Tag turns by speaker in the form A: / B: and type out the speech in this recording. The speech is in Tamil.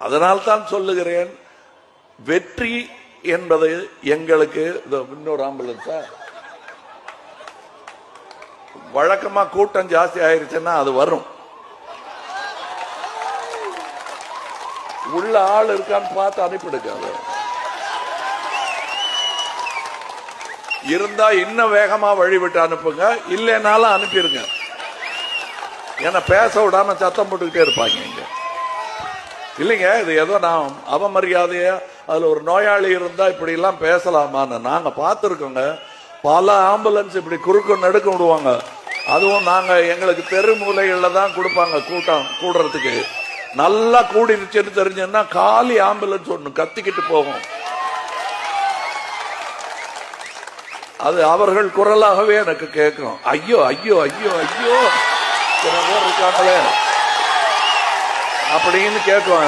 A: அதனால்தான் சொல்லுகிறேன், வெற்றி என்பது எங்களுக்கு இன்னொரு ஆம்புலன்ஸா வழக்கமா கூட்டம் ஜாஸ்தி ஆயிருச்சுன்னா அது வரும். உள்ள ஆள் இருக்கான்னு பார்த்து அனுப்பிடுங்க. இருந்தா இன்னும் வேகமா வழிவிட்டு அனுப்புங்க, இல்லைனாலும் அனுப்பிடுங்க. ஏன்னா பேச விடாம சத்தம் போட்டுக்கிட்டே இருப்பாங்க இங்க. இல்லைங்க, இது ஏதோ நான் அவமரியாதையா அதுல ஒரு நோயாளி இருந்தா இப்படி எல்லாம் பேசலாமான்னு நாங்க பார்த்திருக்கோங்க. பல ஆம்புலன்ஸ் இப்படி குறுக்க நடுக்க விடுவாங்க. அதுவும் நாங்க எங்களுக்கு தெரு மூலைகள்ல தான் கொடுப்பாங்க கூட்டம் கூடுறதுக்கு. நல்லா கூடிருச்சுன்னு தெரிஞ்சுன்னா காலி ஆம்புலன்ஸ் ஒண்ணு கத்திக்கிட்டு போகும். அது அவர்கள் குரலாகவே எனக்கு கேட்கும். ஐயோ ஐயோ ஐயோ ஐயோ, சில பேர் இருக்காங்களே அப்படின்னு கேட்கும்.